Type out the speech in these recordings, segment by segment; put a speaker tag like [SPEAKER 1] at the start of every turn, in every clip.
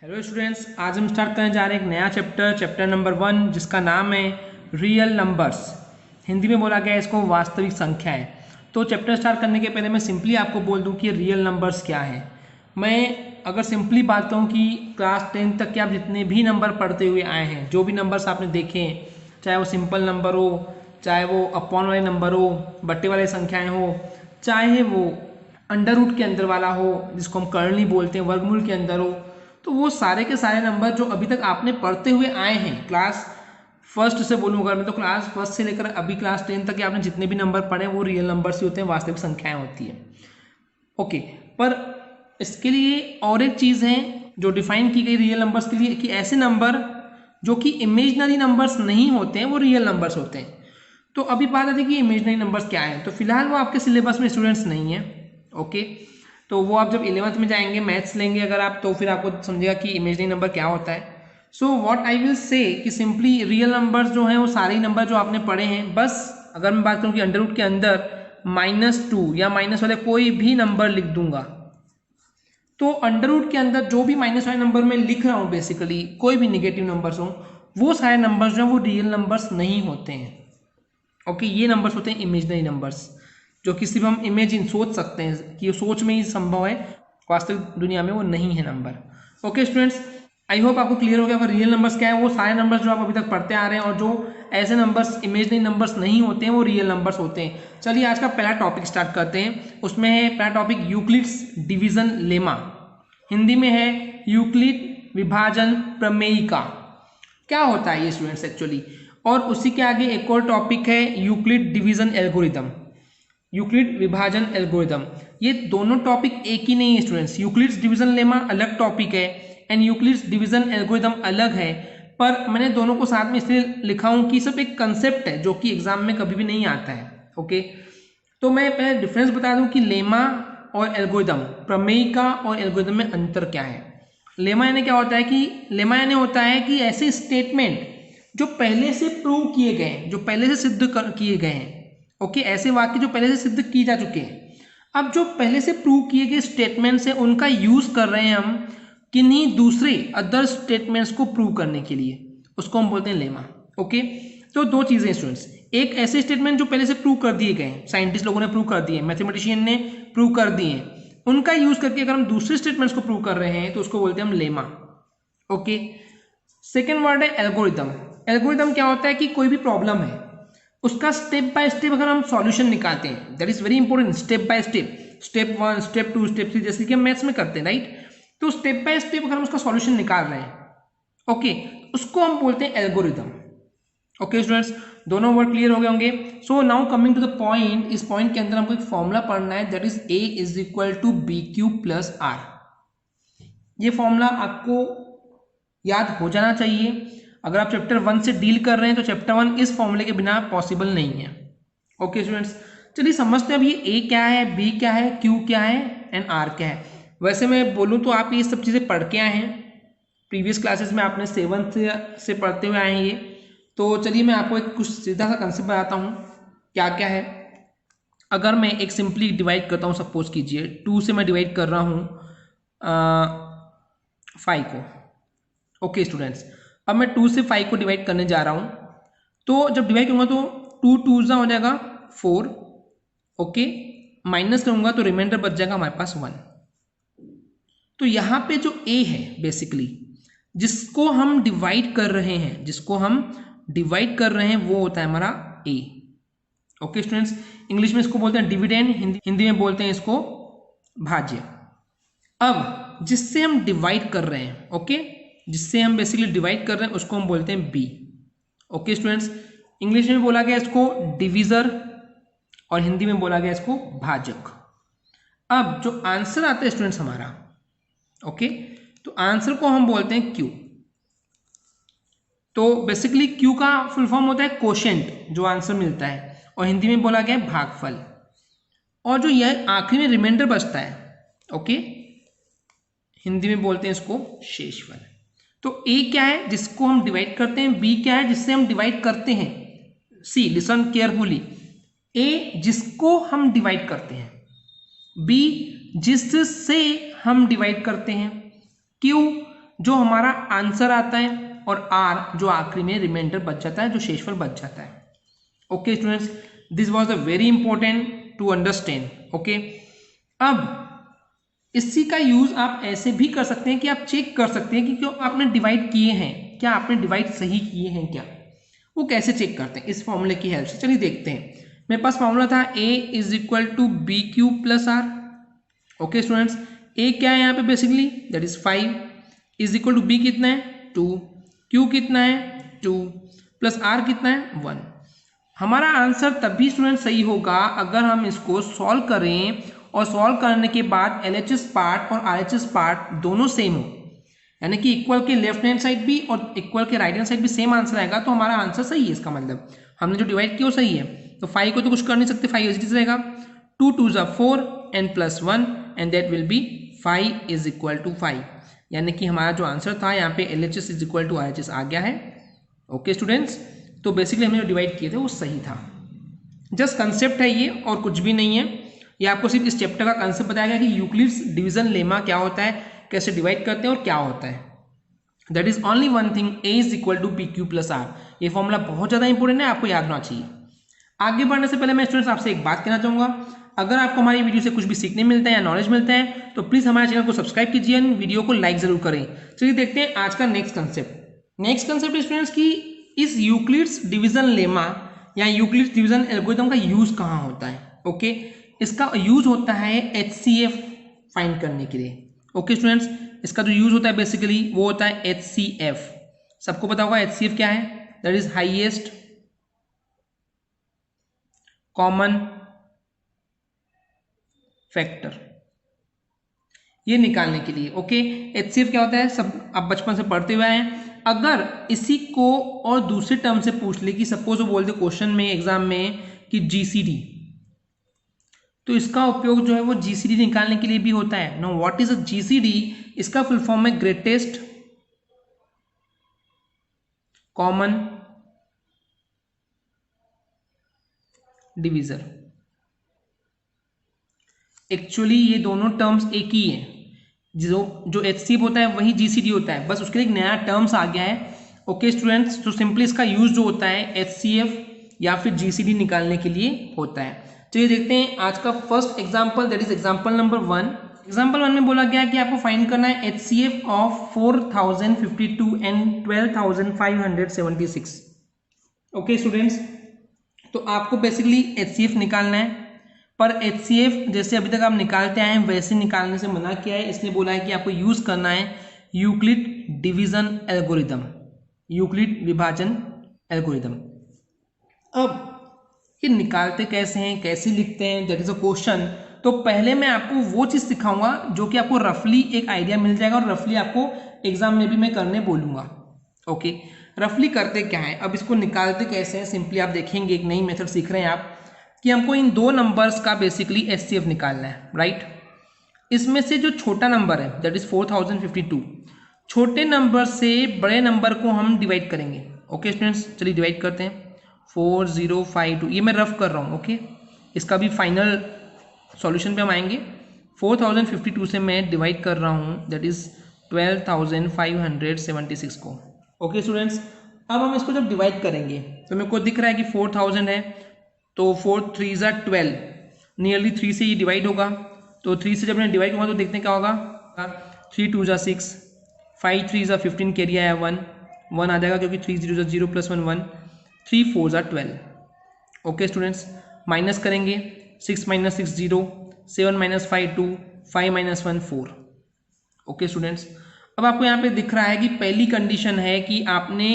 [SPEAKER 1] Hello students, आज हम start करने जा रहे हैं एक नया चैप्टर नंबर 1 जिसका नाम है रियल नंबर्स। हिंदी में बोला गया है इसको वास्तविक संख्याएं। तो चैप्टर स्टार्ट करने के पहले मैं सिंपली आपको बोल दूं कि रियल नंबर्स क्या है। मैं अगर सिंपली बात करूं कि क्लास 10 तक के आप जितने भी नंबर पढ़ते हुए आए हैं, जो भी नंबर्स आपने देखे हैं, चाहे वो सिंपल नंबर हो, चाहे वो अपॉन वाले नंबर हो, बट्टे वाले संख्याएँ हो, चाहे वो अंडर रूट के अंदर वाला हो जिसको हम कर्ली बोलते हैं, वर्गमूल के अंदर हो, तो वो सारे के सारे नंबर जो अभी तक आपने पढ़ते हुए आए हैं, क्लास फर्स्ट से बोलूँ अगर मैं, तो क्लास फर्स्ट से लेकर अभी क्लास 10 तक के आपने जितने भी नंबर पढ़े वो रियल नंबर्स ही होते हैं, वास्तविक संख्याएं होती है। ओके, पर इसके लिए और एक चीज़ है जो डिफाइन की गई रियल नंबर्स के लिए कि ऐसे नंबर जो कि इमेजनरी नंबर्स नहीं होते हैं वो रियल नंबर्स होते हैं। तो अभी बात आती है कि इमेजनरी नंबर्स क्या है, तो फिलहाल वो आपके सिलेबस में स्टूडेंट्स नहीं है। ओके, तो वो आप जब 11th में जाएंगे, मैथ्स लेंगे अगर आप, तो फिर आपको समझेगा कि इमेजनरी नंबर क्या होता है। So what I will say कि सिंपली रियल नंबर्स जो हैं वो सारे नंबर जो आपने पढ़े हैं, बस अगर मैं बात करूँ कि अंडर रूट के अंदर -2 या माइनस वाले कोई भी नंबर लिख दूंगा, तो अंडर रूट के अंदर जो भी माइनस वाले नंबर मैं लिख रहा हूँ, बेसिकली कोई भी निगेटिव नंबर्स हो, वो सारे नंबर्स जो हैं वो रियल नंबर्स नहीं होते हैं। ओके, ये नंबर्स होते हैं इमेजनरी नंबर्स, जो कि सिर्फ हम इमेजिन सोच सकते हैं कि सोच में ही संभव है, वास्तविक दुनिया में वो नहीं है number. Okay students, I hope आपको क्लियर हो गया रियल नंबर्स क्या है। वो सारे नंबर्स जो आप अभी तक पढ़ते आ रहे हैं और जो ऐसे नंबर्स इमेजनरी नंबर्स नहीं होते हैं वो रियल नंबर्स होते हैं। चलिए आज का पहला टॉपिक स्टार्ट करते हैं। उसमें है पहला topic Euclid's division lemma, Hindi में है यूक्लिड विभाजन प्रमेयिका। क्या होता है ये स्टूडेंट्स एक्चुअली, और उसी के आगे एक और टॉपिक है यूक्लिड डिवीजन एल्गोरिदम, यूक्लिड विभाजन एल्गोरिदम। ये दोनों टॉपिक एक ही नहीं है स्टूडेंट्स, यूक्लिड्स डिवीजन लेमा अलग टॉपिक है एंड यूक्लिड्स डिवीजन एल्गोरिदम अलग है, पर मैंने दोनों को साथ में इसलिए लिखा हूं कि सब एक कंसेप्ट है जो कि एग्जाम में कभी भी नहीं आता है। ओके, तो मैं पहले डिफरेंस बता दूं कि लेमा और एल्गोरिदम, प्रमेयिका और एल्गोरिदम में अंतर क्या है। लेमा यानी क्या होता है कि लेमा यानी होता है कि ऐसे स्टेटमेंट जो पहले से प्रूव किए गए हैं, जो पहले से सिद्ध किए गए हैं। ओके, ऐसे वाक्य जो पहले से सिद्ध किए जा चुके हैं, अब जो पहले से प्रूव किए गए स्टेटमेंट्स हैं उनका यूज कर रहे हैं हम किन्हीं दूसरे अदर स्टेटमेंट्स को प्रूव करने के लिए, उसको हम बोलते हैं लेमा। ओके, तो दो चीजें स्टूडेंट्स, एक ऐसे स्टेटमेंट जो पहले से प्रूव कर दिए गए हैं, साइंटिस्ट लोगों ने प्रूव कर दिए, मैथमेटिशियन ने प्रूव कर दिए हैं, उनका यूज करके अगर हम दूसरे स्टेटमेंट्स को प्रूव कर रहे हैं तो उसको बोलते हैं हम लेमा। ओके, सेकेंड वर्ड है एल्गोरिदम। एल्गोरिदम क्या होता है कि कोई भी प्रॉब्लम है उसका स्टेप बाय स्टेप अगर हम सॉल्यूशन निकालते हैं, that is very important, step by step, step 1 step 2 step 3, जैसे कि हम मैथ्स में करते हैं, राइट। तो स्टेप बाय स्टेप अगर हम उसका सॉल्यूशन निकाल रहे हैं, ओके, उसको हम बोलते हैं एल्गोरिदम। ओके स्टूडेंट्स, दोनों वर्ड क्लियर हो गए होंगे। So now coming to the point, इस पॉइंट के अंदर हमको एक फॉर्मूला पढ़ना है, that is A is equal to B Q plus R. ये फॉर्मूला आपको याद हो जाना चाहिए। अगर आप चैप्टर 1 से डील कर रहे हैं तो चैप्टर 1 इस फॉर्मूले के बिना पॉसिबल नहीं है। ओके स्टूडेंट्स, चलिए समझते हैं अब ये ए क्या है, बी क्या है, क्यू क्या है एंड आर क्या है। वैसे मैं बोलूँ तो आप ये सब चीज़ें पढ़ के आए हैं, प्रीवियस क्लासेस में आपने 7th से पढ़ते हुए आए हैं ये। तो चलिए मैं आपको एक कुछ सीधा सा कंसेप्ट बताता हूँ क्या क्या है। अगर मैं एक सिंपली डिवाइड करता हूँ, सपोज कीजिए 2 से मैं डिवाइड कर रहा हूँ 5 को। ओके स्टूडेंट्स, अब मैं 2 से 5 को डिवाइड करने जा रहा हूँ, तो जब डिवाइड करूँगा तो 2 2 हो जाएगा 4। ओके, माइनस करूँगा तो रिमाइंडर बच जाएगा हमारे पास 1। तो यहाँ पे जो a है बेसिकली जिसको हम डिवाइड कर रहे हैं, जिसको हम डिवाइड कर रहे हैं वो होता है हमारा a। ओके स्टूडेंट्स, इंग्लिश में इसको बोलते हैं डिविडेंड, हिंदी में बोलते हैं इसको भाज्य। अब जिससे हम डिवाइड कर रहे हैं, ओके, जिससे हम बेसिकली डिवाइड कर रहे हैं उसको हम बोलते हैं बी। ओके स्टूडेंट्स, इंग्लिश में बोला गया इसको डिविजर और हिंदी में बोला गया इसको भाजक। अब जो आंसर आता है स्टूडेंट्स हमारा, ओके, तो आंसर को हम बोलते हैं क्यू। तो बेसिकली क्यू का फुल फॉर्म होता है कोशेंट, जो आंसर मिलता है, और हिंदी में बोला गया है भागफल, और जो यह आखिरी में रिमाइंडर बचता है, ओके, हिंदी में बोलते हैं इसको शेषफल। तो ए क्या है जिसको हम डिवाइड करते हैं, बी क्या है जिससे हम डिवाइड करते हैं, सी लिसन केयरफुली, ए जिसको हम डिवाइड करते हैं, बी जिससे हम डिवाइड करते हैं, क्यू जो हमारा आंसर आता है, और आर जो आखिरी में रिमाइंडर बच जाता है, जो शेषफल बच जाता है। Okay students, this was the very important to understand. Okay, अब इसी का यूज आप ऐसे भी कर सकते हैं कि आप चेक कर सकते हैं कि क्यों आपने डिवाइड किए हैं, क्या आपने डिवाइड सही किए हैं क्या। वो कैसे चेक करते हैं, इस फॉर्मूले की हेल्प से। चलिए देखते हैं। मेरे पास फॉर्मूला था a is equal to B cube plus R. Okay students, a क्या है यहाँ पे basically, that is 5 is equal to B कितना है 2, क्यू कितना है 2, प्लस आर कितना है 1। हमारा आंसर तभी स्टूडेंट सही होगा अगर हम इसको सॉल्व करें, और सॉल्व करने के बाद LHS पार्ट और RHS पार्ट दोनों सेम हो, यानी कि इक्वल के लेफ्ट हैंड साइड भी और इक्वल के राइट हैंड साइड भी सेम आंसर आएगा, तो हमारा आंसर सही है। इसका मतलब हमने जो डिवाइड किया वो सही है। तो 5 को तो कुछ कर नहीं सकते, 5 एज रहेगा, 2 2 ज़ा 4 and plus 1 and that will be 5 is equal to 5, यानी कि हमारा जो आंसर था यहाँ पे LHS is equal to RHS आ गया है। ओके स्टूडेंट्स, तो बेसिकली हमने जो डिवाइड किए थे वो सही था। जस्ट कंसेप्ट है ये, और कुछ भी नहीं है। ये आपको सिर्फ इस चैप्टर का कंसेप्ट बताया गया कि यूक्लिड्स डिवीजन लेमा क्या होता है, कैसे डिवाइड करते हैं और क्या होता है। That is only one thing, a is equal to P Q plus R. ये फॉर्मूला बहुत ज़्यादा इंपॉर्टेंट है, आपको याद होना चाहिए। आगे बढ़ने से पहले मैं स्टूडेंट्स आपसे एक बात कहना चाहूँगा, अगर आपको हमारी वीडियो से कुछ भी सीखने मिलता है या नॉलेज मिलता है तो प्लीज़ हमारे चैनल को सब्सक्राइब कीजिए, वीडियो को लाइक जरूर करें। चलिए देखते हैं आज का next concept. Next concept students की इस यूक्लिड्स डिवीजन लेमा या यूक्लिड्स डिवीजन एल्गोरिथम का यूज कहाँ होता है। ओके, इसका यूज होता है HCF फाइंड करने के लिए। ओके स्टूडेंट्स, इसका जो यूज होता है बेसिकली वो होता है HCF। सबको पता होगा HCF क्या है, that is highest common factor, ये निकालने के लिए। ओके, HCF क्या होता है, सब आप बचपन से पढ़ते हुए आए हैं। अगर इसी को और दूसरे टर्म से पूछ ले कि सपोज वो बोल दे क्वेश्चन में एग्जाम में कि GCD, तो इसका उपयोग जो है वो GCD निकालने के लिए भी होता है। No, what is a GCD, इसका फुल फॉर्म है ग्रेटेस्ट कॉमन डिवीजर। एक्चुअली ये दोनों टर्म्स एक ही है, जो HCF होता है वही GCD होता है, बस उसके लिए एक नया टर्म्स आ गया है। ओके स्टूडेंट्स, तो सिंपली इसका यूज जो होता है HCF या फिर GCD निकालने के लिए होता है। चलिए देखते हैं आज का first example, that is example number 1। Example 1 में बोला गया है कि आपको फाइंड करना है HCF of 4052 and 12576। Okay students, तो आपको बेसिकली HCF निकालना है, पर HCF जैसे अभी तक आप निकालते आए हैं वैसे निकालने से मना किया है। इसने बोला है कि आपको यूज करना है यूक्लिड डिवीजन एल्गोरिथम, यूक्लिड विभाजन एल्गोरिथम। अब ये निकालते कैसे हैं, कैसे लिखते हैं, दैट इज अ क्वेश्चन। तो पहले मैं आपको वो चीज़ सिखाऊंगा जो कि आपको रफली एक आइडिया मिल जाएगा, और रफली आपको एग्जाम में भी मैं करने बोलूँगा। ओके, रफली करते क्या है, अब इसको निकालते कैसे हैं, सिंपली आप देखेंगे एक नई मेथड सीख रहे हैं आप कि हमको इन दो नंबर्स का बेसिकली HCF निकालना है, राइट। इसमें से जो छोटा नंबर है दैट इज 4052, छोटे नंबर से बड़े नंबर को हम डिवाइड करेंगे। ओके स्टूडेंट्स, चलिए डिवाइड करते हैं। 4052, ये मैं रफ कर रहा हूँ। ओके, इसका भी फाइनल सॉल्यूशन पे हम आएंगे। 4052 से मैं डिवाइड कर रहा हूँ दैट इज 12576 को। ओके स्टूडेंट्स, अब हम इसको जब डिवाइड करेंगे तो मेरे को दिख रहा है कि 4000 है, तो 4 3 ज़ा 12, नियरली 3 से ये डिवाइड होगा। तो 3 से जब मैं डिवाइड होगा तो देखते हैं क्या होगा। 3 2 ज़ा 6, 5 3 ज़ा 15 कैरी आया 1 1 आ जाएगा क्योंकि 3 0 ज़ा 0 प्लस 1 1, 3 4 ज़ा 12। ओके स्टूडेंट्स, माइनस करेंगे 6 minus 6 0, 7 minus 5 2, 5 minus 1 4। Okay students, अब आपको यहाँ पे दिख रहा है कि पहली कंडीशन है कि आपने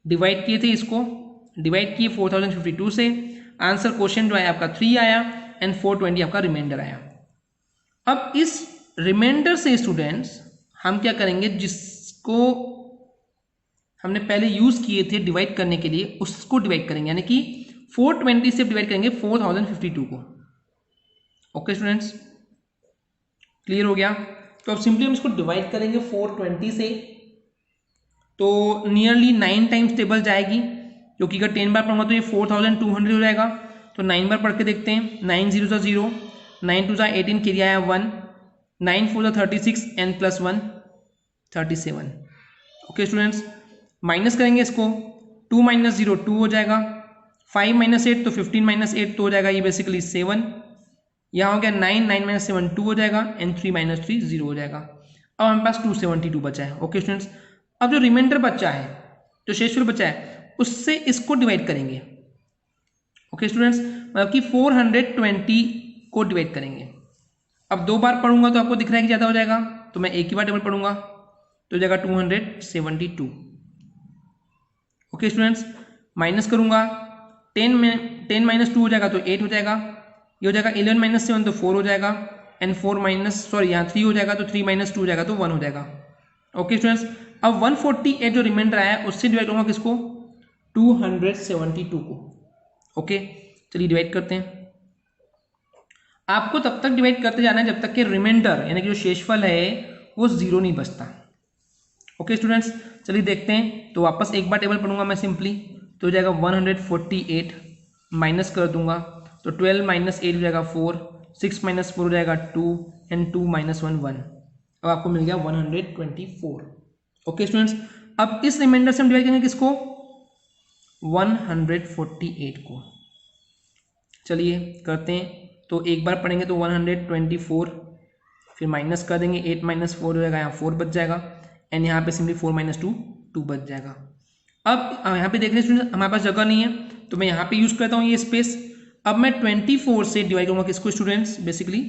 [SPEAKER 1] डिवाइड किए थे, इसको डिवाइड किए 4052 से, आंसर क्वेश्चन जो है आपका 3 आया एंड 420 आपका रिमाइंडर आया। अब इस रिमाइंडर से स्टूडेंट्स हम क्या करेंगे, जिसको हमने पहले यूज किए थे डिवाइड करने के लिए उसको डिवाइड करेंगे, यानी कि 420 से डिवाइड करेंगे 4052 को। ओके स्टूडेंट्स, क्लियर हो गया। तो अब सिंपली हम इसको डिवाइड करेंगे 420 से, तो नियरली 9 टाइम्स टेबल जाएगी, क्योंकि अगर 10 बार पढ़ूंगा तो ये 4200 हो जाएगा। तो 9 बार पढ़ के देखते हैं। 9 0 ज़ा 0, 9 2 ज़ा 18 कैरी आया 1, 9 4 ज़ा 36 and plus 1। 37। Okay students, minus करेंगे इसको, 2 माइनस 0 2 हो जाएगा, 5 माइनस 8 तो 15 माइनस 8 तो हो जाएगा ये बेसिकली 7। यहाँ हो गया 9, 9 माइनस 7 2 हो जाएगा, एंड 3 माइनस 3 0 हो जाएगा। अब हमारे पास 272 बचा है। ओके स्टूडेंट्स, अब जो रिमाइंडर बचा है, जो शेषफल बचा है, उससे इसको डिवाइड करेंगे। ओके स्टूडेंट्स, मतलब कि 420 को डिवाइड करेंगे। अब 2 बार पढ़ूंगा तो आपको दिख रहा है कि ज़्यादा हो जाएगा, तो मैं एक ही बार टेबल पढ़ूंगा तो हो जाएगा 272। ओके स्टूडेंट्स, माइनस करूंगा, 10 माइनस 2 हो जाएगा तो 8 हो जाएगा, ये हो जाएगा 11 माइनस 7 तो 4 हो जाएगा, एंड 4 माइनस यहाँ 3 हो जाएगा तो 3 माइनस 2 हो जाएगा तो 1 हो जाएगा। ओके स्टूडेंट्स, अब 148 जो रिमाइंडर आया उससे डिवाइड करूंगा किसको, 272 को। ओके, चलिए डिवाइड करते हैं। आपको तब तक डिवाइड करते जाना है जब तक कि रिमाइंडर यानी कि जो शेषफल है वो 0 नहीं बचता। ओके स्टूडेंट्स, चलिए देखते हैं। तो वापस एक बार टेबल पढ़ूंगा मैं सिंपली, तो हो जाएगा 148, माइनस कर दूंगा तो 12 माइनस 8 हो जाएगा 4, 6 माइनस 4 हो जाएगा 2, एंड 2 माइनस 1 1। अब आपको मिल गया 124। ओके स्टूडेंट्स, अब इस रिमाइंडर से हम डिवाइड करेंगे किसको, 148 को। चलिए करते हैं। तो एक बार पढ़ेंगे तो 124, फिर माइनस कर देंगे, 8 माइनस 4 हो जाएगा, यहाँ 4 बच जाएगा, एंड यहाँ पे सिंपली 4 माइनस 2 2 बच जाएगा। अब यहाँ पे देख रहे हैं स्टूडेंट हमारे पास जगह नहीं है, तो मैं यहाँ पे यूज करता हूँ ये स्पेस। अब मैं 24 से डिवाइड करूँगा किसको स्टूडेंट्स, बेसिकली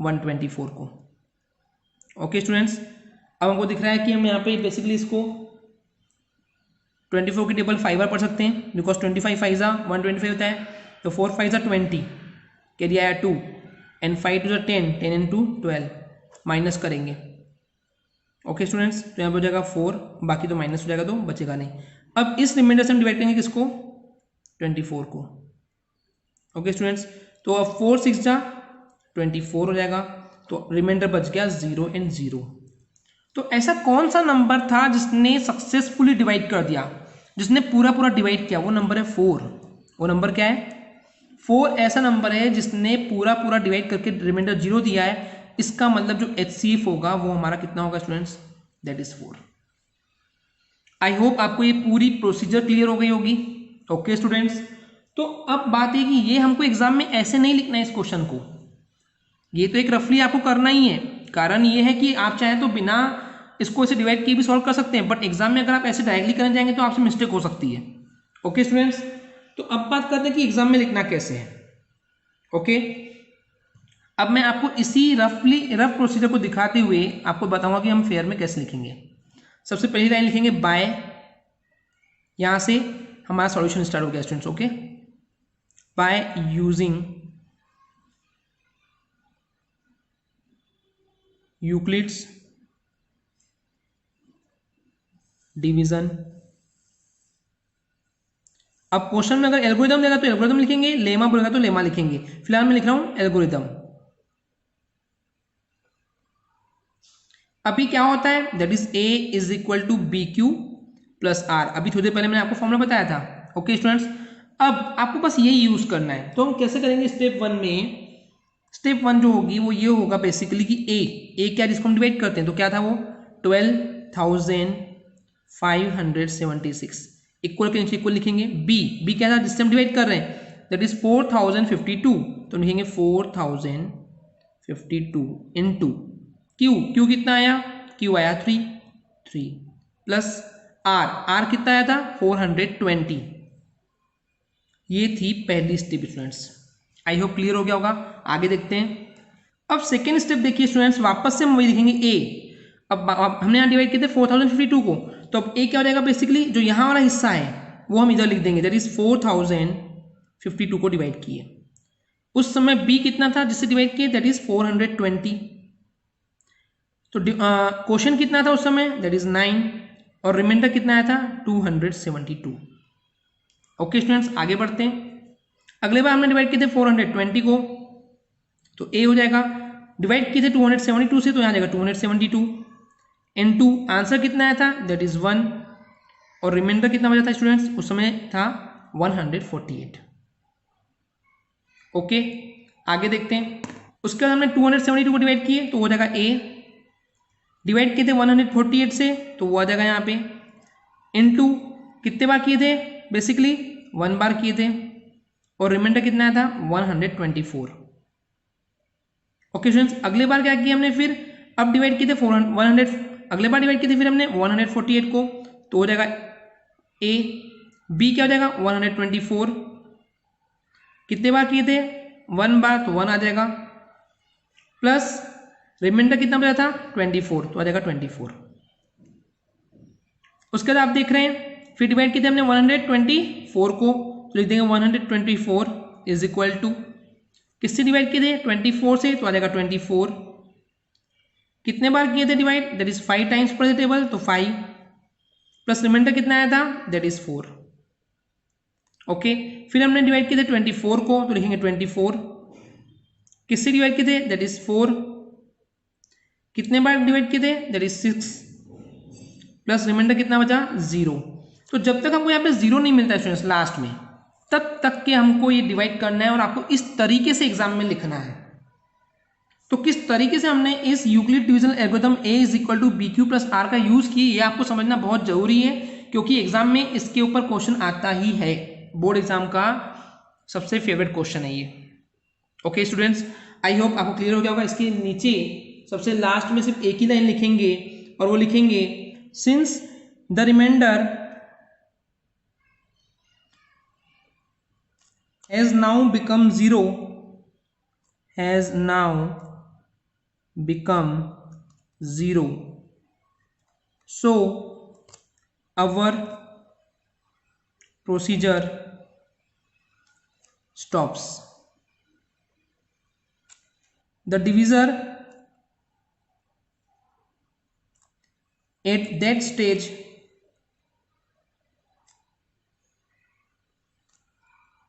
[SPEAKER 1] 124 को। ओके स्टूडेंट्स, अब हमको दिख रहा है कि हम यहाँ पे बेसिकली इसको 24 की टेबल 5 बार पढ़ सकते हैं, बिकॉज 25 5 125 होता है, तो 4 5 20, कैरी आया 2, एंड 5 2 10, 10 एंड 2 12, माइनस करेंगे। ओके स्टूडेंट्स, तो यहाँ पर हो जाएगा 4, बाकी तो माइनस हो जाएगा तो बचेगा नहीं। अब इस रिमाइंडर से हम डिवाइड करेंगे किसको, 24 को। ओके स्टूडेंट्स, तो अब 4 6 जा 24 हो जाएगा, तो रिमाइंडर बच गया 0 एंड 0। तो ऐसा कौन सा नंबर था जिसने सक्सेसफुली डिवाइड कर दिया, जिसने पूरा पूरा डिवाइड किया, वो नंबर है 4। वो नंबर क्या है, 4 ऐसा नंबर है जिसने पूरा पूरा डिवाइड करके रिमाइंडर 0 दिया है। इसका मतलब जो HCF होगा वो हमारा कितना होगा students, that is 4। I hope आपको ये पूरी प्रोसीजर क्लियर हो गई होगी। ओके स्टूडेंट्स, तो अब बात है कि ये हमको एग्जाम में ऐसे नहीं लिखना है इस क्वेश्चन को, ये तो एक रफली आपको करना ही है। कारण ये है कि आप चाहें तो बिना इसको ऐसे डिवाइड किए भी सॉल्व कर सकते हैं, बट एग्जाम में अगर आप ऐसे डायरेक्टली करने जाएंगे तो आपसे मिस्टेक हो सकती है। ओके स्टूडेंट्स, तो अब बात करते हैं कि एग्जाम में लिखना कैसे है। ओके, अब मैं आपको इसी रफ प्रोसीजर को दिखाते हुए आपको बताऊंगा कि हम फेयर में कैसे लिखेंगे। सबसे पहली लाइन लिखेंगे बाय, यहां से हमारा सॉल्यूशन स्टार्ट हो गया students. Okay, by using Euclid's division. अब क्वेश्चन में अगर एल्गोरिदम देगा तो एल्गोरिदम लिखेंगे, लेमा बोलेगा तो लेमा लिखेंगे। फिलहाल मैं लिख रहा हूं एल्गोरिदम। अभी क्या होता है, that is A is equal to B Q plus R. अभी थोड़ी देर पहले मैंने आपको फॉर्मूला बताया था। ओके स्टूडेंट्स, अब आपको बस ये यूज करना है। तो हम कैसे करेंगे, स्टेप 1 में, स्टेप 1 जो होगी वो ये होगा बेसिकली कि ए क्या, जिसको हम डिवाइड करते हैं तो क्या था वो 12,576 इक्वल के नीचे इक्वल लिखेंगे। बी क्या था जिससे हम डिवाइड कर रहे हैं, दैट इज 4052, तो लिखेंगे 4052 इनटू क्यू कितना आया, क्यू आया 3 प्लस आर कितना आया था 420। ये थी पहली step students. I hope clear हो गया होगा। आगे देखते हैं। अब सेकेंड स्टेप देखिए स्टूडेंट्स, वापस से हम वही लिखेंगे ए। अब हमने यहाँ डिवाइड किए थे 4052 को, तो अब ए क्या हो जाएगा, बेसिकली जो यहाँ वाला हिस्सा है वो हम इधर लिख देंगे, दैट इज 4052 को डिवाइड किए। उस समय बी कितना था जिससे डिवाइड किए, दैट इज 420। तो क्वेश्चन कितना था उस समय, दैट इज 9, और रिमाइंडर कितना आया था 272। ओके स्टूडेंट्स, आगे बढ़ते हैं। अगले बार हमने डिवाइड किए थे 420 को, तो ए हो जाएगा, डिवाइड किए थे 272 से, तो यहाँ जाएगा 272 इनटू आंसर कितना आया था, दैट इज 1, और रिमाइंडर कितना बचा था स्टूडेंट्स, उस समय था 148। ओके, आगे देखते हैं। उसके बाद हमने 272 को डिवाइड किए तो हो जाएगा ए, डिवाइड किए थे 148 से, तो वो आ जाएगा यहाँ पे, इनटू कितने बार किए थे, बेसिकली 1 बार किए थे, और रिमाइंडर कितना आया था 124। ओके स्टूडेंट्स, अगले बार क्या किया हमने, फिर अब डिवाइड किए थे 100, अगले बार डिवाइड किए थे फिर हमने 148 को, तो हो जाएगा ए, बी क्या हो जाएगा 124, कितने बार किए थे 1 बार, तो 1 आ जाएगा, प्लस रिमाइंडर कितना बचा था 24, तो आ जाएगा 24। उसके बाद आप देख रहे हैं फिर डिवाइड किए थे हमने 124 को, तो लिख देंगे 124 इज इक्वल टू, किससे डिवाइड किए थे 24 से, तो आ जाएगा 24। कितने बार किए थे डिवाइड, दैट इज 5 टाइम्स पर द टेबल, तो 5, प्लस रिमाइंडर कितना आया था, दैट इज 4। ओके, फिर हमने डिवाइड किए थे 24 को, तो लिखेंगे 24, किससे डिवाइड किए थे, दैट इज 4, कितने बार डिवाइड किए थे, दैट इज 6, प्लस रिमाइंडर कितना बचा 0। तो जब तक हमको यहाँ पे 0 नहीं मिलता है स्टूडेंट्स लास्ट में, तब तक के हमको ये डिवाइड करना है और आपको इस तरीके से एग्जाम में लिखना है। तो किस तरीके से हमने इस Euclid division algorithm A is equal to B Q plus R का यूज किया, ये आपको समझना बहुत जरूरी है, क्योंकि एग्जाम में इसके ऊपर क्वेश्चन आता ही है, बोर्ड एग्जाम का सबसे फेवरेट क्वेश्चन है ये। ओके स्टूडेंट्स, आई होप आपको क्लियर हो गया होगा। इसके नीचे सबसे लास्ट में सिर्फ एक ही लाइन लिखेंगे और वो लिखेंगे since the remainder has now become 0, has now become 0, so our procedure stops. The divisor at that stage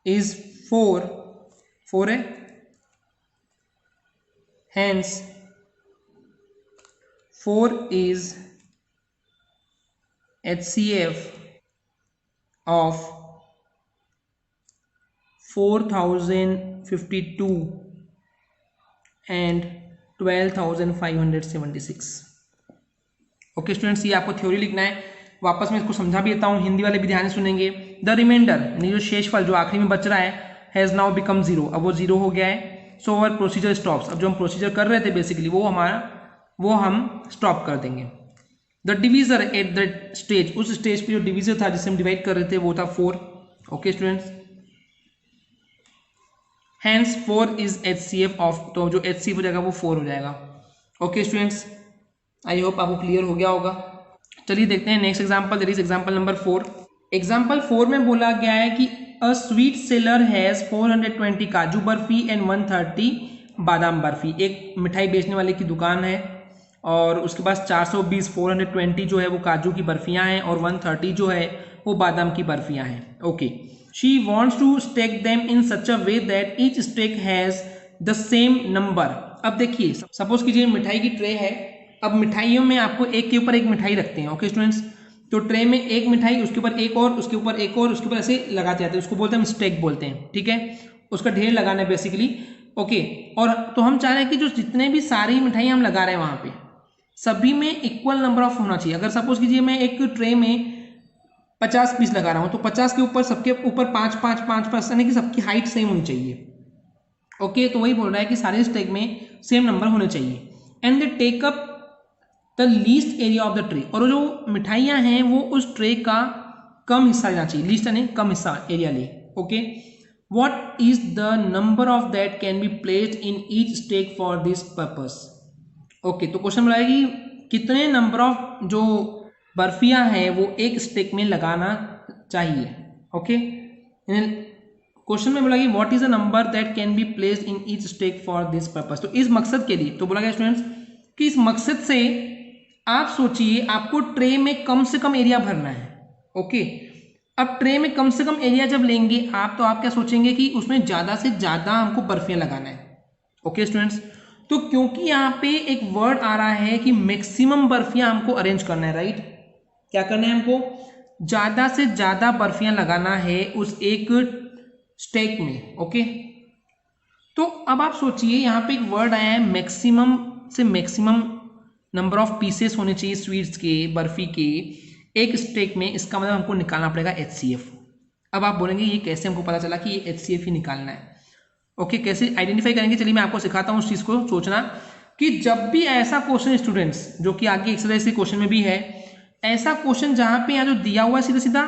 [SPEAKER 1] is 4 है, hence 4 is HCF of 4052 and 12576। Okay students, ये आपको थ्योरी लिखना है। वापस मैं इसको समझा भी देता हूँ, हिंदी वाले भी ध्यान से सुनेंगे। द रिमाइंडर यानी जो शेषफल जो आखिरी में बच रहा है, हैज नाउ बिकम 0, अब वो 0 हो गया है। सो अवर प्रोसीजर स्टॉप्स, अब जो हम प्रोसीजर कर रहे थे बेसिकली वो हम स्टॉप कर देंगे। The divisor at the stage, उस स्टेज पे जो डिवीजर था जिससे हम डिवाइड कर रहे थे वो था 4। Okay students, hence 4 is HCF of, तो जो HCF हो जाएगा वो 4 हो जाएगा। ओके स्टूडेंट्स, आई होप आपको क्लियर हो गया होगा। चलिए देखते हैं next example, that is example number 4। Example 4 में बोला गया है कि अ स्वीट सेलर हैज 420 काजू बर्फी एंड 130 बादाम बर्फी। एक मिठाई बेचने वाले की दुकान है और उसके पास 420 420 जो है वो काजू की बर्फियां हैं और 130 जो है वो बादाम की बर्फियां हैं। Okay, she wants to stack them in such a way that each stack has the same number. अब देखिए, सपोज कीजिए मिठाई की ट्रे है, अब मिठाइयों में आपको एक के ऊपर एक मिठाई रखते हैं। ओके स्टूडेंट्स, तो ट्रे में एक मिठाई, उसके ऊपर एक और, उसके ऊपर एक और, उसके ऊपर ऐसे लगाते जाते हैं, उसको बोलते हैं हम स्टेक बोलते हैं। ठीक है, उसका ढेर लगाना है बेसिकली। ओके, और तो हम चाह रहे हैं कि जो जितने भी सारी मिठाई हम लगा रहे हैं वहां पे सभी में इक्वल नंबर ऑफ होना चाहिए। अगर सपोज कीजिए मैं एक ट्रे में 50 पीस लगा रहा हूं, तो 50 के ऊपर सबके ऊपर 5 यानी कि सबकी हाइट सेम होनी चाहिए। ओके, तो वही बोल रहा है कि सारे स्टेक में सेम नंबर होने चाहिए। And they take up the least area of the tray, और जो मिठाइयां हैं वो उस ट्रे का कम हिस्सा लेना चाहिए। लीस्ट यानी कम हिस्सा एरिया ले। Okay, what is the number of that can be placed in each stack for this purpose. Okay, तो क्वेश्चन बोला कि कितने नंबर ऑफ जो बर्फियां हैं वो एक स्टेक में लगाना चाहिए। ओके, क्वेश्चन में बोला कि what is the number that can be placed in each stack for this purpose. तो इस मकसद के लिए, तो बोला गया स्टूडेंट्स कि इस मकसद से आप सोचिए आपको ट्रे में कम से कम एरिया भरना है। ओके, अब ट्रे में कम से कम एरिया जब लेंगे आप, तो आप क्या सोचेंगे कि उसमें ज्यादा से ज्यादा हमको बर्फियां लगाना है। ओके स्टूडेंट्स, तो क्योंकि यहाँ पे एक वर्ड आ रहा है कि मैक्सिमम बर्फियां हमको अरेंज करना है, राइट। क्या करना है हमको, ज्यादा से ज्यादा बर्फियां लगाना है उस एक स्टेक में। ओके, तो अब आप सोचिए यहाँ पे एक वर्ड आया है मैक्सिमम से मैक्सिमम नंबर ऑफ पीसेस होने चाहिए स्वीट्स के, बर्फी के एक स्टेक में, इसका मतलब हमको निकालना पड़ेगा HCF। अब आप बोलेंगे ये कैसे हमको पता चला कि ये HCF ही निकालना है? ओके, कैसे आइडेंटिफाई करेंगे? चलिए मैं आपको सिखाता हूँ उस चीज़ को सोचना कि जब भी ऐसा क्वेश्चन स्टूडेंट्स, जो कि आगे एक्सरसाइज के क्वेश्चन में भी है, ऐसा क्वेश्चन जहाँ पे यहाँ जो दिया हुआ है सीधा सीधा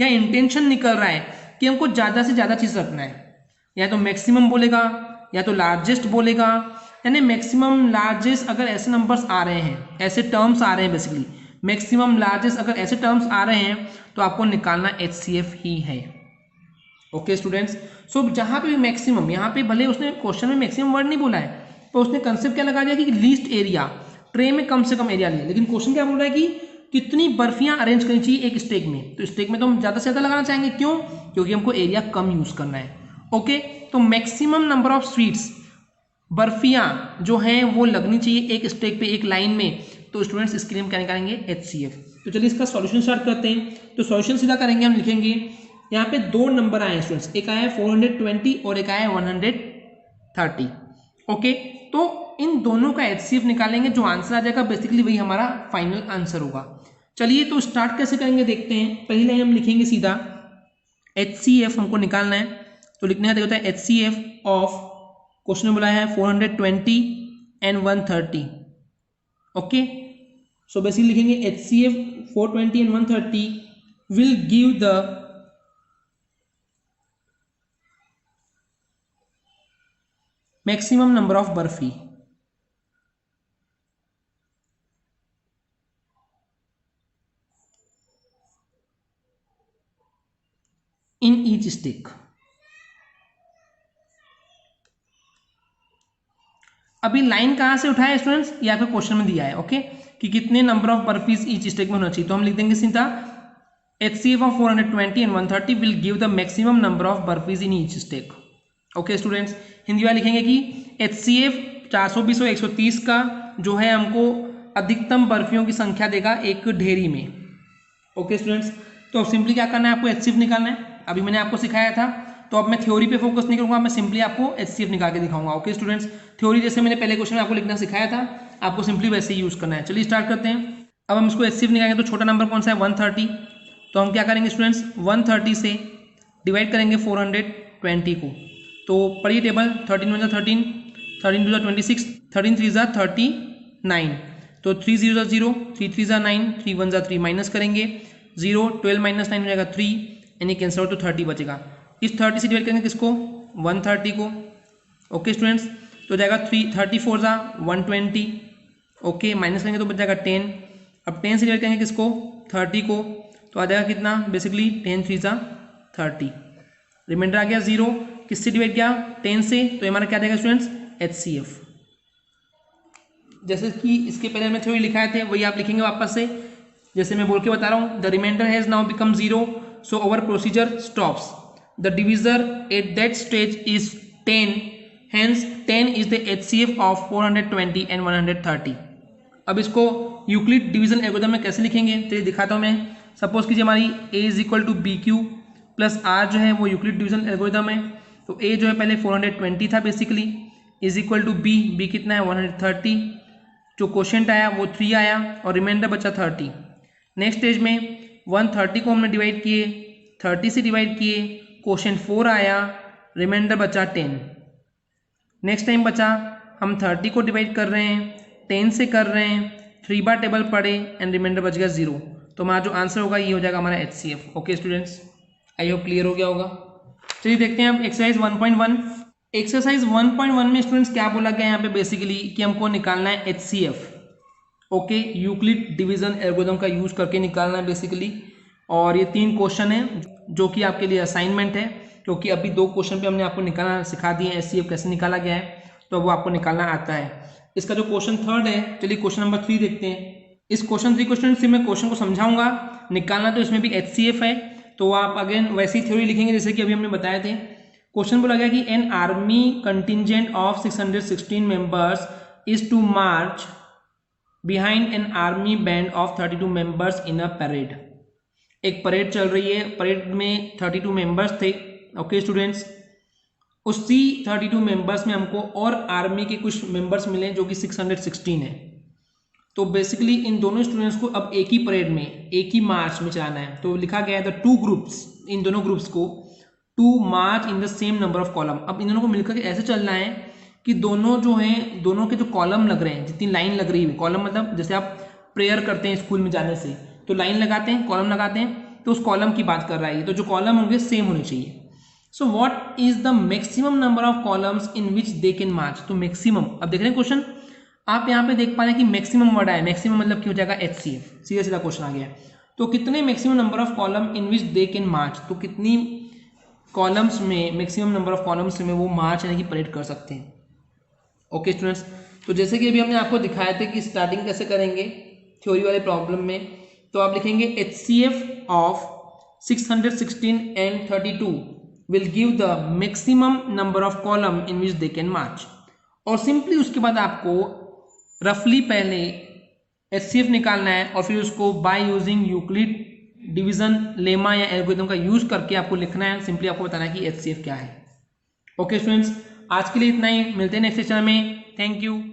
[SPEAKER 1] या इंटेंशन निकल रहा है कि हमको ज़्यादा से ज़्यादा चीज़ रखना है, या तो मैक्सिमम बोलेगा या तो लार्जेस्ट बोलेगा, यानी मैक्सिमम लार्जेस्ट अगर ऐसे नंबर्स आ रहे हैं, ऐसे टर्म्स आ रहे हैं, बेसिकली मैक्सिमम लार्जेस्ट अगर ऐसे टर्म्स आ रहे हैं तो आपको निकालना HCF ही है। ओके स्टूडेंट्स, सो जहाँ पे भी मैक्सिमम, यहाँ पे भले उसने क्वेश्चन में मैक्सिमम वर्ड नहीं बोला है, तो उसने कंसेप्ट क्या लगा दिया कि लीस्ट एरिया, ट्रे में कम से कम एरिया लिया, लेकिन क्वेश्चन क्या बोल रहा है कि कितनी बर्फियां अरेंज करनी चाहिए एक स्टेक में, तो स्टेक में तो हम ज़्यादा से ज़्यादा लगाना चाहेंगे, क्यों? क्योंकि हमको एरिया कम यूज करना है। ओके, तो मैक्सिमम नंबर ऑफ स्वीट्स, बर्फियां जो हैं वो लगनी चाहिए एक स्टेक पे, एक लाइन में, तो स्टूडेंट्स इसके लिए हम क्या निकालेंगे? HCF। तो चलिए इसका सॉल्यूशन स्टार्ट करते हैं। तो सॉल्यूशन सीधा करेंगे, हम लिखेंगे यहाँ पे दो नंबर आए स्टूडेंट्स, एक आया 420 और एक आया 130। ओके, तो इन दोनों का HCF निकालेंगे, जो आंसर आ जाएगा बेसिकली वही हमारा फाइनल आंसर होगा। चलिए तो स्टार्ट कैसे करेंगे देखते हैं। पहली लाइन हम लिखेंगे सीधा HCF हमको निकालना है, तो लिखने का होता है HCF ऑफ, क्वेश्चन में बुलाया है 420 एंड 130। ओके, सो बेसिकली लिखेंगे HCF 420 and 130 will give the maximum number of barfi in each stick. अभी लाइन कहां से उठाया स्टूडेंट्स? ये आपको क्वेश्चन में दिया है। ओके, कि कितने number of barfis each stick में होना चाहिए, तो हम लिख देंगे सीधा HCF of 420 and 130 will give the maximum number of barfis in each stick. Okay students, Hindi में लिखेंगे कि HCF 420 और 130 का जो है हमको अधिकतम बर्फियों की संख्या देगा एक ढेरी में। ओके स्टूडेंट्स, तो अब सिंपली क्या करना है, आपको HCF निकालना है। अभी मैंने आपको सिखाया था, तो अब मैं थ्योरी पे फोकस नहीं करूंगा, मैं सिंपली आपको HCF निकाल के दिखाऊंगा। ओके स्टूडेंट्स, थ्योरी जैसे मैंने पहले क्वेश्चन में आपको लिखना सिखाया था, आपको सिंपली वैसे ही यूज करना है। चलिए स्टार्ट करते हैं। अब हम इसको HCF निकालेंगे, तो छोटा नंबर कौन सा है? 130। तो हम क्या करेंगे स्टूडेंट्स, 130 से डिवाइड करेंगे 420 को। तो पढ़िए टेबल, 13 1 13, 13 2 26, 13 3 39, तो 3 0 0, 3 3 9, 3 1 3, माइनस करेंगे 0, 12 माइनस 9 हो जाएगा 3, यानी कैंसिल आउट, तो 30 बचेगा। इस 30 से डिवाइड करेंगे किसको? 130 को। ओके स्टूडेंट्स, तो जाएगा 34 जा 120। ओके, माइनस करेंगे तो बच जाएगा 10। अब 10 से डिवाइड करेंगे किसको? 30 को, तो आ जाएगा कितना? बेसिकली 10 3 जा 30, रिमाइंडर आ गया 0। किससे डिवाइड किया? 10 से, तो हमारा क्या देगा स्टूडेंट्स? HCF। जैसे कि इसके पहले हमने थ्योरी लिखाए थे वही आप लिखेंगे वापस से, जैसे मैं बोल के बता रहा हूँ। The remainder has now become 0, so our procedure stops. The divisor at that stage is 10, hence 10 is the HCF of 420 and 130. अब इसको यूक्लिड डिवीजन एल्गोरिथम में कैसे लिखेंगे, चलिए दिखाता हूँ मैं। सपोज कीजिए हमारी A is equal to BQ plus R जो है वो यूक्लिड डिवीजन एल्गोरिथम है। तो A जो है पहले 420 था basically, is equal to B कितना है? 130। जो क्वोशिएंट आया वो 3 आया और रिमाइंडर बचा 30। नेक्स्ट स्टेज में 130 को हमने डिवाइड किए, 30 से डिवाइड किए, क्वोशिएंट 4 आया, रिमाइंडर बचा 10। नेक्स्ट टाइम बचा, हम 30 को डिवाइड कर रहे हैं, 10 से कर रहे हैं, 3 बार टेबल पढ़े एंड रिमाइंडर बच गया 0। तो हमारा जो आंसर होगा ये हो जाएगा हमारा HCF। Okay students, I hope clear हो गया होगा। चलिए देखते हैं अब एक्सरसाइज 1.1। एक्सरसाइज 1.1 में स्टूडेंट्स क्या बोला गया यहाँ पे बेसिकली कि हमको निकालना है HCF। Okay, Euclid division algorithm का यूज करके निकालना है बेसिकली। और ये 3 क्वेश्चन है जो कि आपके लिए असाइनमेंट है, क्योंकि अभी 2 क्वेश्चन पे हमने आपको निकालना सिखा दिए HCF कैसे निकाला गया है, तो वो आपको निकालना आता है। इसका जो क्वेश्चन 3 है, चलिए क्वेश्चन नंबर 3 देखते हैं। इस क्वेश्चन 3 क्वेश्चन से मैं क्वेश्चन को समझाऊंगा, निकालना तो इसमें भी HCF है, तो आप अगेन वैसी थ्योरी लिखेंगे जैसे कि अभी हमने बताए थे। क्वेश्चन बोला गया कि an army contingent of 616 members is to march behind an army band of 32 members in a parade. एक परेड चल रही है, परेड में 32 मेंबर्स थे। ओके स्टूडेंट्स, उसी 32 मेंबर्स में हमको और आर्मी के कुछ मेंबर्स मिले जो कि 616 है। तो बेसिकली इन दोनों स्टूडेंट्स को अब एक ही परेड में, एक ही मार्च में चलाना है। तो लिखा गया है द टू ग्रुप्स, इन दोनों ग्रुप्स को to march in the same number of column. अब इन दोनों को मिलकर ऐसे चलना है कि दोनों जो हैं, दोनों के जो कॉलम लग रहे हैं, जितनी लाइन लग रही है, कॉलम मतलब जैसे आप प्रेयर करते हैं स्कूल में जाने से तो लाइन लगाते हैं, कॉलम लगाते हैं, तो उस कॉलम की बात कर रहा है। तो जो कॉलम होंगे सेम होने चाहिए। So what is the maximum number of columns in which they can march. तो मैक्सिमम, अब देख रहे हैं क्वेश्चन, आप यहाँ पे देख पा रहे हैं कि मैक्सिमम वर्ड आया, मैक्सिमम मतलब क्या हो जाएगा HCF, सीधा सीधा क्वेश्चन आ गया। तो कितने maximum number of column in which they can march, तो कितनी कॉलम्स में, मैक्सिमम नंबर ऑफ कॉलम्स में वो मार्च यानी कि परेड कर सकते हैं। ओके स्टूडेंट्स, तो जैसे कि अभी हमने आपको दिखाया था कि स्टार्टिंग कैसे करेंगे थ्योरी वाले प्रॉब्लम में, तो आप लिखेंगे HCF of 616 and 32 will give the maximum number of column in which they can march। और सिंपली उसके बाद आपको रफली पहले HCF निकालना है और फिर उसको by using Euclid division lemma या एल्गोरिथम का यूज करके आपको लिखना है। सिंपली आपको बताना है कि HCF क्या है। ओके स्टूडेंट्स, आज के लिए इतना ही, मिलते हैं नेक्स्ट सेशन में। Thank you.